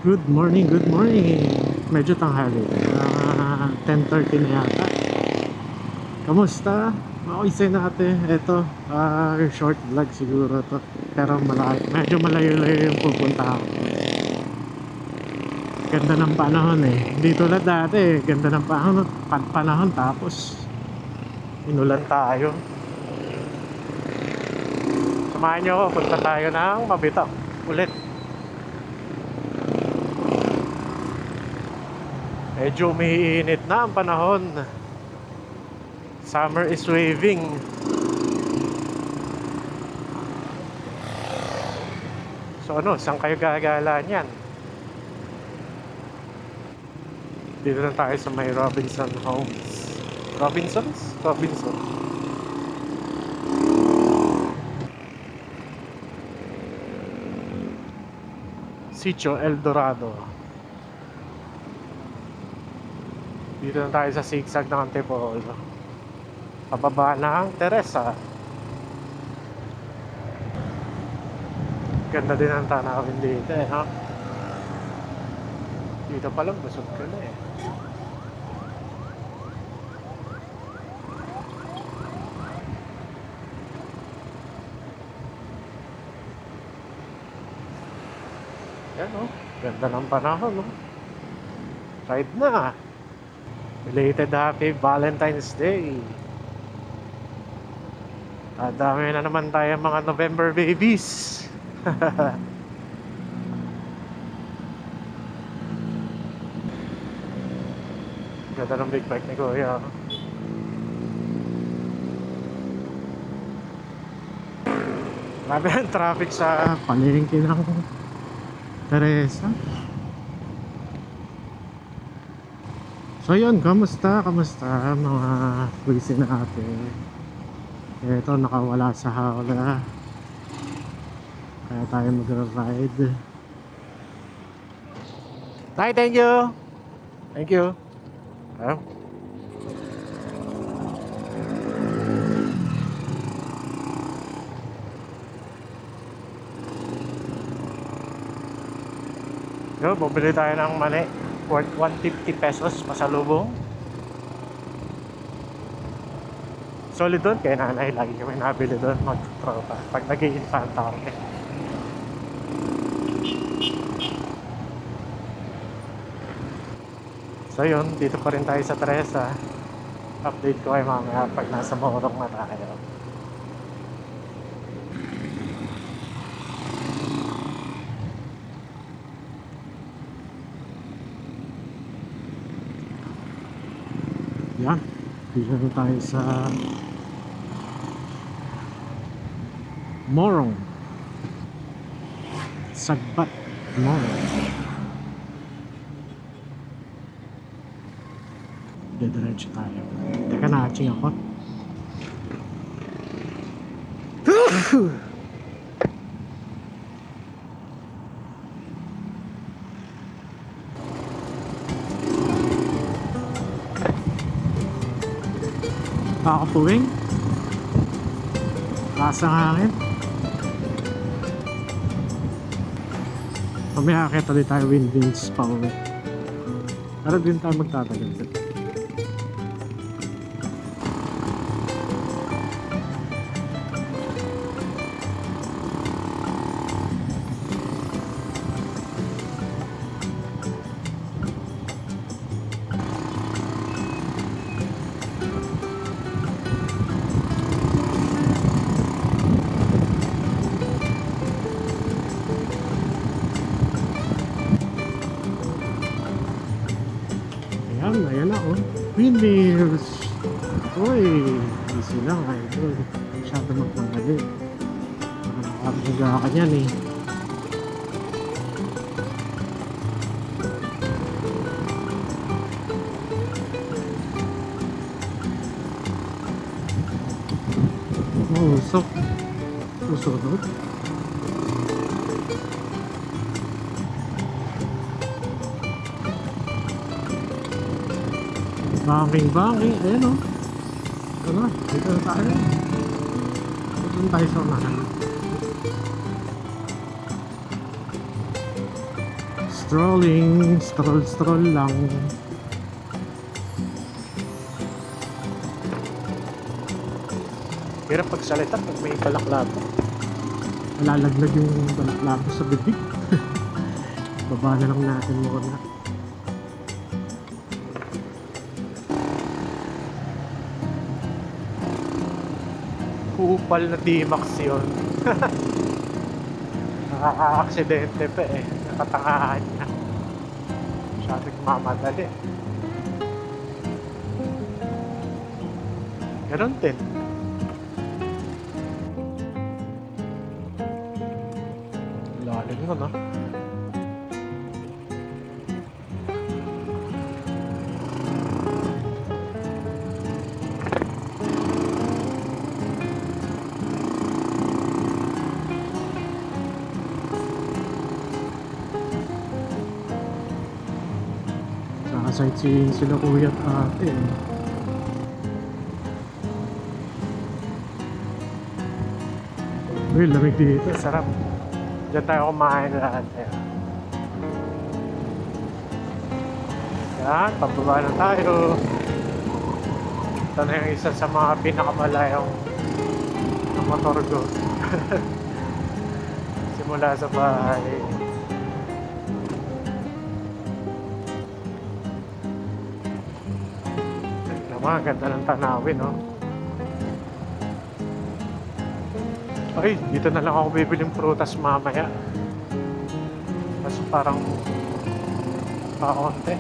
Good morning, good morning. Medyo tanghali. 10:30 na yata. Kamusta? Maoisay natin. Ito, short vlog siguro to. Pero medyo malayo-layo yung pupunta ako. Ganda ng panahon eh. Hindi tulad dati eh. Ganda ng panahon tapos inulan tayo. Samahan nyo ako. Punta tayo ng Mabitaw ulit. Medyo umiinit na ang panahon. Summer is waving. So ano, saan kayo gagala niyan? Dito na tayo sa may Robinson Homes. Robinsons? Robinson. Sitio El Dorado. Dito na tayo sa zigzag ng Antipolo. Pababa ng Teresa. Ganda din ang tanawin dito eh, ha? Dito pa lang busog ka na eh. Yan o, ganda ng panahon no? Ride na. Belated happy Valentine's Day. Dami na naman tayo mga November babies. Ganda ng big bike ni Kuya. Grabe ang traffic sa palengke ng Teresa. So yun, kamusta mga puwisi natin. Ito, nakawala sa hawla. Kaya tayo mag-ride. Tay, thank you. Thank you. Yo, bumili tayo ng mani worth 150 pesos pasalubong. Solid doon kay nanay, lagi kami nabili doon mag-tropa pag nag-i-infanta kami. So yun, dito pa rin tayo sa Teresa. Update ko kayo mamaya pag nasa Morong na tayo. Yan, dito na tayo sa Morong Sagbat Morong. Diretso tayo. Teka, na-aching ako. Kakapuwing. Lasang hangin. Mamaya akita din tayo windings pa uwi. Pero din tayo magtatagal din. Ayan na oh. Windmills. Uy, easy lang idol. Masyado magpagalit. Nakakabigla ka dyan eh. Usok. Susunod. Bangking, ayan o. Ano, dito na tayo. Dito na tayo sa unahan. Strolling, stroll lang. Hirap pagsalita pag may balaklavo. Malalaglag yung balaklavo sa bibig. Baba na lang natin muna. Kupal na D-Max yun. Nakaka-aksidente pa eh. Nakatangahan niya. Masyadong mamadali. Ganon din. Lalim mo, no? Sightseeing sila kuya at ate. Uy, lamig dito. Sarap. Diyan tayo kumain lahat. Yan, pababa na tayo. Ito na yung isa sa mga pinakamalayong na motor ko. Simula sa bahay. Ang ganda ng tanawin, no? Ay, dito na lang ako bibiling prutas mamaya. Kasi parang paonte.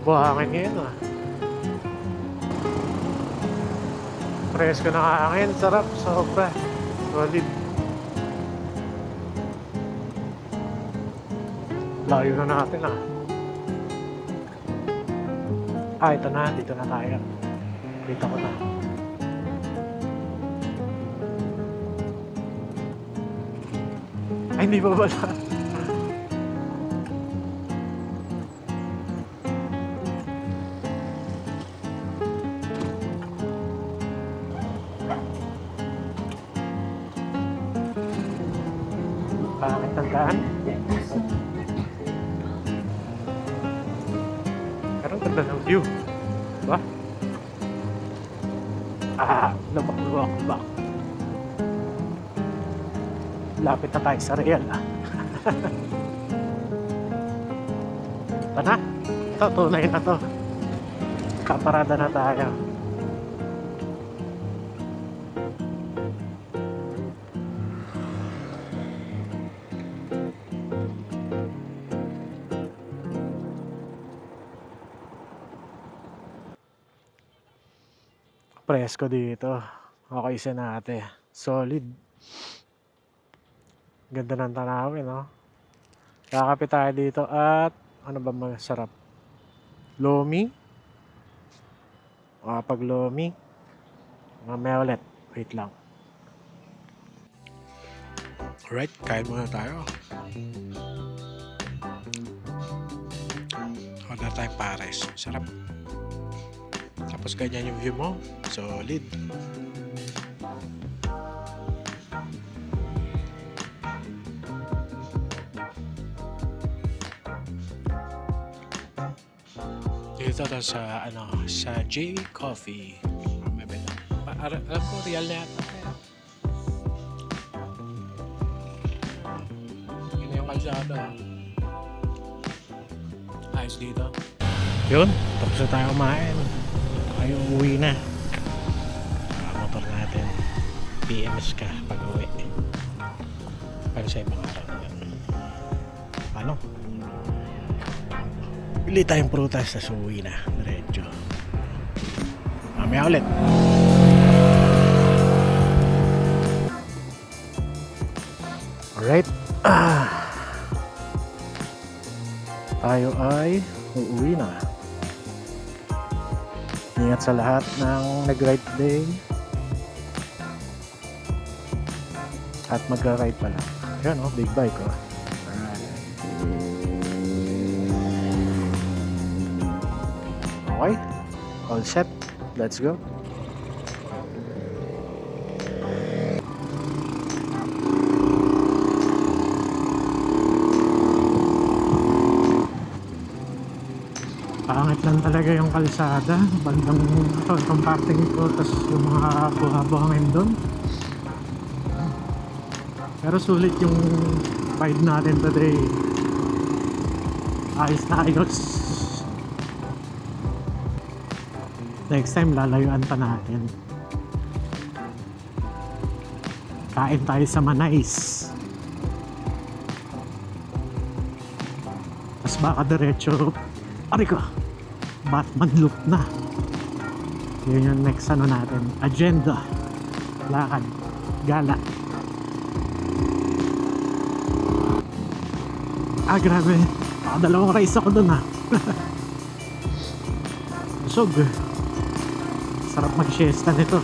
Buhangin ngayon, ah. Presko ng hangin, sarap, sobra. Solid. Layo na natin, ah. Ito na, dito na tayo. Dito ko na. Ay, hindi pa pala. Pangit ang daan. Ganda ng view, diba? Lubak. Lapit na tayo sa Real, ah. Ito na. Ito, tunay na to. Kaparada na tayo. Presko dito. Okay sa natin. Solid. Ganda ng tanawin, no? Kakapit tayo dito at ano ba masarap? Lomi. Pag lomi. Mamaya ulit. Wait lang. Alright, kain muna tayo. Order tayo pares. Sarap. Tapos ganyan yung view mo. Solid. Dito to sa sa J Coffee. Alam ko real na yata. Yun yung kalsada. Ayos dito. Yun, tapos na tayo kumain. Tayo uwi na. Motor natin. PMS ka pag uwi. Para sa ibang araw na yan. Ano? Bili tayong prutas sa uwi na. Diretso. Mamaya ulit. Alright. Tayo ay uuwi na. Ingat sa lahat ng nag-ride today. At magra-ride pala. Yan, oh, big bike, oh. Okay. All set. Let's go. Pangit lang talaga yung kalsada, bandang ito, itong parting ito, tapos yung mga buha-buhangin doon. Pero sulit yung ride natin today. Ayos na ayos. Next time lalayuan pa natin. Kain tayo sa Manais. Tapos baka diretso, ariko, Batman loop na. Yun yung next ano natin, agenda, lakad, gala. Grabe, dalawang race ako dun Busog. Sarap mag-siesta nito.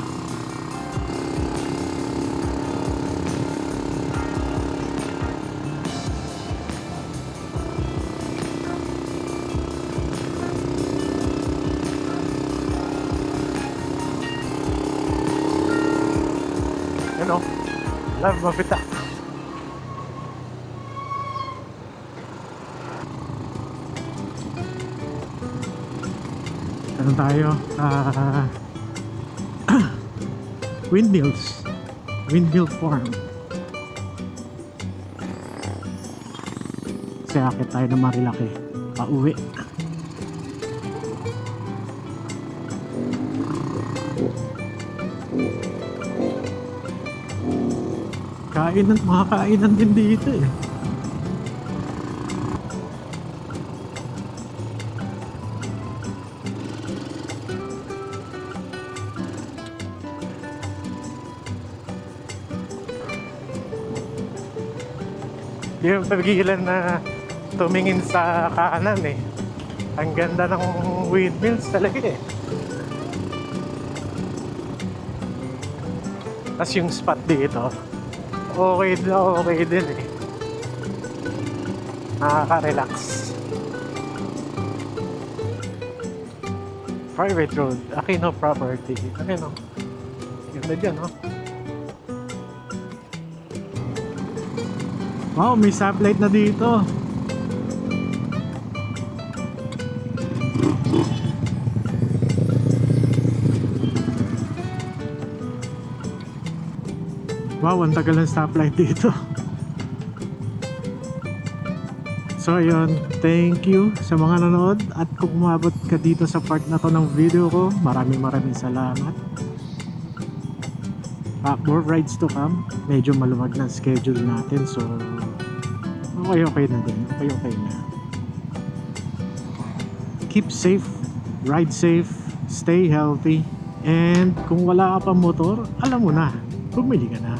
Ano? Love mapita. Ano tayo? Windmill Farm. Kasi akit tayo na Marilaki pauwi. Mga kainan din dito eh. Di mo pagigilan na tumingin sa kanan eh. Ang ganda ng windmills talaga eh. Tapos yung spot dito, okay din eh. Nakaka-relax. Private road, Aquino property. Aquino. Ganda dyan, no? Wow, may stoplight na dito. Wow, ang tagal ng stoplight dito. So ayun, thank you sa mga nanood. At kung umabot ka dito sa part na to ng video ko, maraming salamat. More rides to come. Medyo maluwag na schedule natin, so okay na din. Okay na. Keep safe, ride safe, stay healthy, and kung wala ka pa motor, alam mo na, bumili ka na.